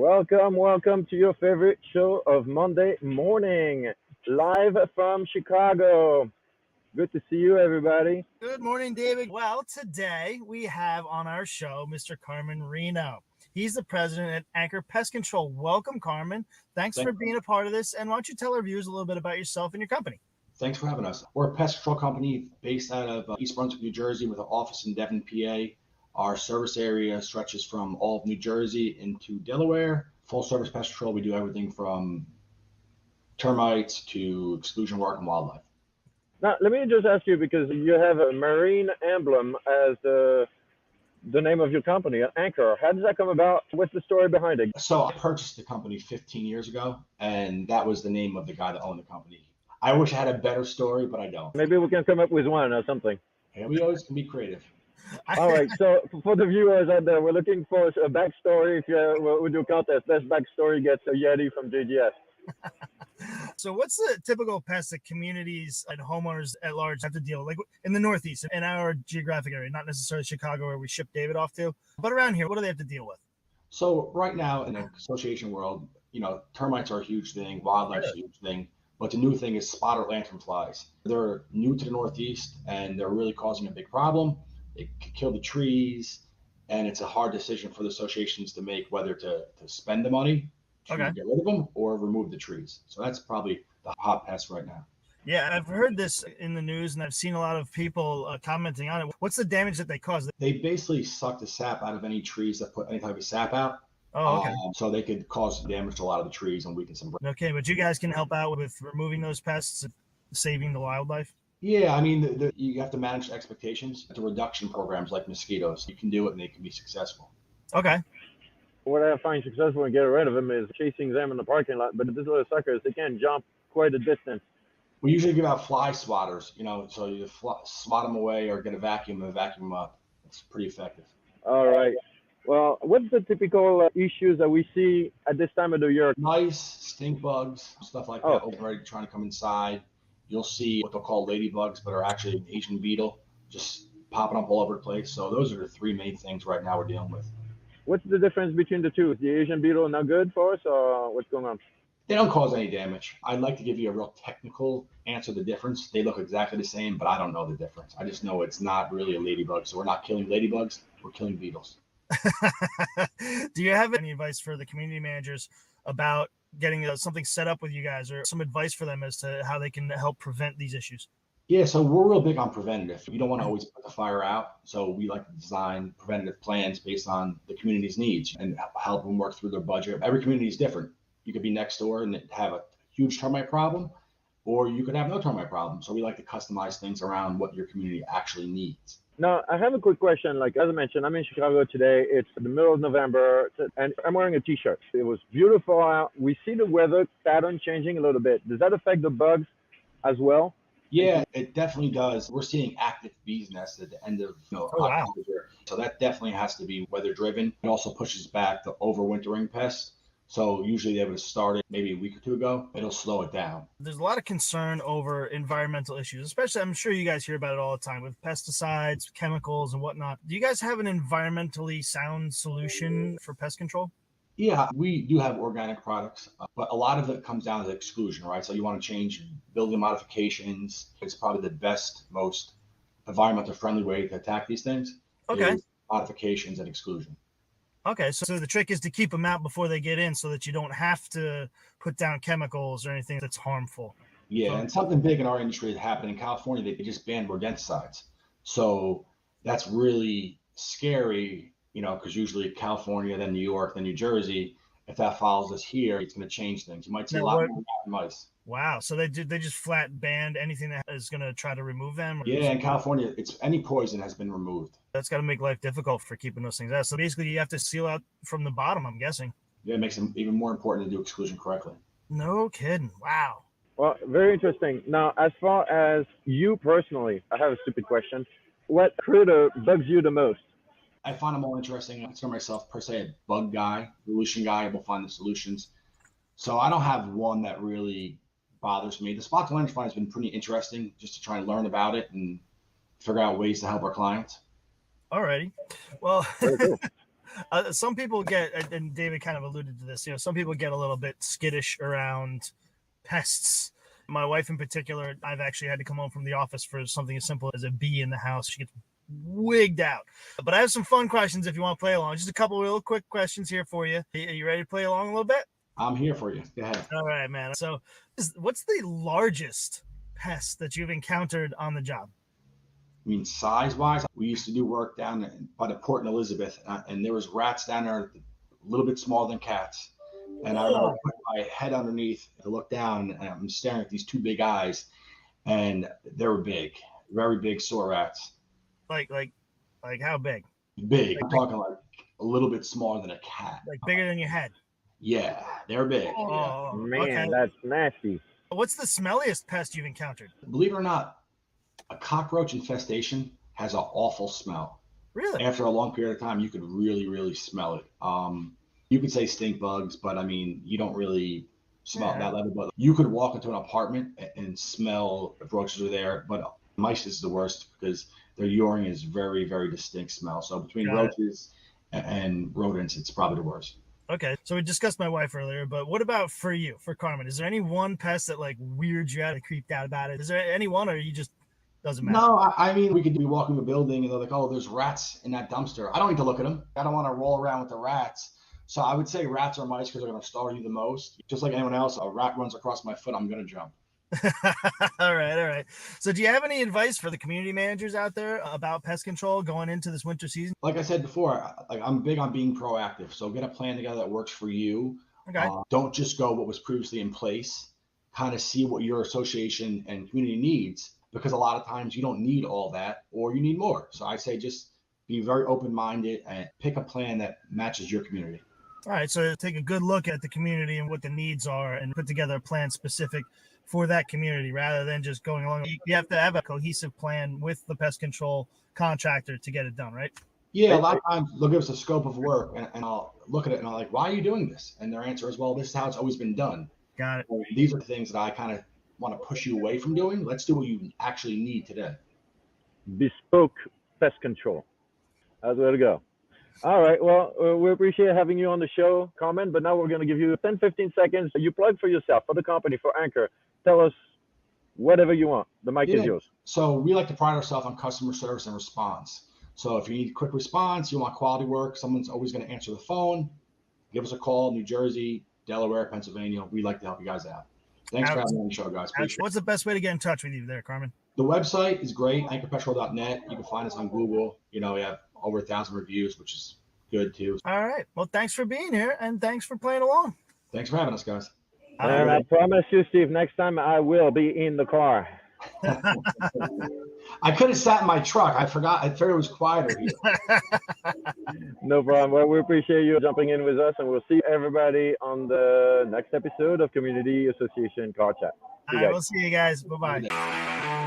Welcome to your favorite show of Monday morning, live from Chicago. Good to see you, everybody. Good morning, David. Well, today we have on our show Mr. Carmen Reino. He's the president at Anchor Pest Control. Welcome, Carmen. Thanks for being a part of this. And why don't you tell our viewers a little bit about yourself and your company? Thanks for having us. We're a pest control company based out of East Brunswick, New Jersey, with an office in Devon, PA. Our service area stretches from all of New Jersey into Delaware. Full service pest control. We do everything from termites to exclusion work and wildlife. Now, let me just ask you, because you have a marine emblem as the name of your company, Anchor. How does that come about? What's the story behind it? So I purchased the company 15 years ago, and that was the name of the guy that owned the company. I wish I had a better story, but I don't. Maybe we can come up with one or something. Yeah, we always can be creative. All right, so for the viewers out there, we're looking for a backstory. If we do a contest, best backstory gets a Yeti from JGS. So what's the typical pest that communities and homeowners at large have to deal with? Like in the Northeast, in our geographic area, not necessarily Chicago where we ship David off to, but around here, what do they have to deal with? So right now in the association world, termites are a huge thing, wildlife's a huge thing, but the new thing is spotted lanternflies. They're new to the Northeast and they're really causing a big problem. They could kill the trees, and it's a hard decision for the associations to make whether to spend the money to get rid of them or remove the trees. So that's probably the hot pest right now. Yeah, I've heard this in the news, and I've seen a lot of people commenting on it. What's the damage that they cause? They basically suck the sap out of any trees that put any type of sap out. Oh, okay. So they could cause damage to a lot of the trees and weaken some. Okay, but you guys can help out with removing those pests, saving the wildlife? Yeah, I mean, you have to manage expectations. The reduction programs like mosquitoes, you can do it and they can be successful. Okay. What I find successful in getting rid of them is chasing them in the parking lot. But these little suckers, they can jump quite a distance. We usually give out fly swatters, so you swat them away or get a vacuum and vacuum them up. It's pretty effective. All right. Well, what's the typical issues that we see at this time of the year? Mice, stink bugs, stuff like that, already trying to come inside. You'll see what they'll call ladybugs, but are actually an Asian beetle, just popping up all over the place. So those are the three main things right now we're dealing with. What's the difference between the two? Is the Asian beetle not good for us, or what's going on? They don't cause any damage. I'd like to give you a real technical answer to the difference. They look exactly the same, but I don't know the difference. I just know it's not really a ladybug. So we're not killing ladybugs, we're killing beetles. Do you have any advice for the community managers about getting something set up with you guys, or some advice for them as to how they can help prevent these issues? Yeah, so we're real big on preventative. You don't want to always put the fire out. So we like to design preventative plans based on the community's needs and help them work through their budget. Every community is different. You could be next door and have a huge termite problem, or you could have no termite problem. So we like to customize things around what your community actually needs. Now, I have a quick question. Like, as I mentioned, I'm in Chicago today. It's the middle of November, and I'm wearing a T-shirt. It was beautiful out. We see the weather pattern changing a little bit. Does that affect the bugs as well? Yeah, it definitely does. We're seeing active bees nests at the end of October. Wow. So that definitely has to be weather driven. It also pushes back the overwintering pests. So usually they would have started maybe a week or two ago. It'll slow it down. There's a lot of concern over environmental issues, especially I'm sure you guys hear about it all the time with pesticides, chemicals, and whatnot. Do you guys have an environmentally sound solution for pest control? Yeah, we do have organic products, but a lot of it comes down to exclusion, right? So you want to change building modifications. It's probably the best, most environmental friendly way to attack these things. Okay. Modifications and exclusion. Okay, so the trick is to keep them out before they get in so that you don't have to put down chemicals or anything that's harmful. Yeah, and something big in our industry that happened in California, they just banned rodenticides. So that's really scary, because usually California, then New York, then New Jersey, if that follows us here, it's going to change things. You might see a lot more mice. Wow, so they just flat banned anything that is going to try to remove them? Yeah, in California, it's any poison has been removed. That's got to make life difficult for keeping those things out. So basically, you have to seal out from the bottom, I'm guessing. Yeah, it makes them even more important to do exclusion correctly. No kidding. Wow. Well, very interesting. Now, as far as you personally, I have a stupid question. What critter bugs you the most? I find them all interesting. I consider myself, per se, a bug guy, solution guy. I will find the solutions. So I don't have one that really bothers me. The spot lanternfly has been pretty interesting just to try and learn about it and figure out ways to help our clients. Alrighty. Well, Very cool. Some people get, and David kind of alluded to this, some people get a little bit skittish around pests. My wife in particular, I've actually had to come home from the office for something as simple as a bee in the house. She gets wigged out. But I have some fun questions if you want to play along. Just a couple real quick questions here for you. Are you ready to play along a little bit? I'm here for you. Go ahead. All right, man. So what's the largest pest that you've encountered on the job? I mean, size-wise, we used to do work down by the Port in Elizabeth, and there was rats down there a little bit smaller than cats. And I remember putting my head underneath to look down, and I'm staring at these two big eyes, and they were big, very big sewer rats. Like how big? Big. I'm talking like a little bit smaller than a cat. Like bigger than your head? Yeah, they're big. Oh, yeah. Man, okay. That's nasty. What's the smelliest pest you've encountered? Believe it or not, a cockroach infestation has an awful smell. Really? After a long period of time, you could really, really smell it. You could say stink bugs, but I mean, you don't really smell that level. But you could walk into an apartment and smell if roaches are there. But mice is the worst because their urine is very, very distinct smell. So between roaches and rodents, it's probably the worst. Okay, so we discussed my wife earlier, but what about for you, for Carmen? Is there any one pest that like weirds you out and creeped out about it? Is there any one, or you just doesn't matter? No, I mean, we could be walking a building and they're like, oh, there's rats in that dumpster. I don't need to look at them. I don't want to roll around with the rats. So I would say rats or mice because they're going to startle you the most. Just like anyone else, a rat runs across my foot, I'm going to jump. All right. So do you have any advice for the community managers out there about pest control going into this winter season? Like I said before, I'm big on being proactive. So get a plan together that works for you. Okay. Don't just go what was previously in place. Kind of see what your association and community needs, because a lot of times you don't need all that or you need more. So I say just be very open-minded and pick a plan that matches your community. All right. So take a good look at the community and what the needs are and put together a plan specific for that community rather than just going along. You have to have a cohesive plan with the pest control contractor to get it done, right? Yeah, a lot of times they'll give us a scope of work and I'll look at it and I'm like, why are you doing this? And their answer is, well, this is how it's always been done. Got it. And these are things that I kind of want to push you away from doing. Let's do what you actually need today. Bespoke pest control. That's the way to go. All right. Well, we appreciate having you on the show, Carmen, but now we're going to give you 10, 15 seconds. You plug for yourself, for the company, for Anchor. Tell us whatever you want. The mic is yours. So we like to pride ourselves on customer service and response. So if you need quick response, you want quality work, someone's always going to answer the phone, give us a call. New Jersey, Delaware, Pennsylvania. We'd like to help you guys out. Thanks for having me on the show, guys. What's the best way to get in touch with you there, Carmen? The website is great, anchorpestcontrol.net. You can find us on Google. We have over 1,000 reviews, which is good too. All right. Well, thanks for being here and thanks for playing along. Thanks for having us, guys. And I promise you, Steve, next time I will be in the car. I could have sat in my truck. I forgot. I figured it was quieter here. No problem. Well, we appreciate you jumping in with us, and we'll see everybody on the next episode of Community Association Car Chat. All right, we'll see you guys. Bye-bye.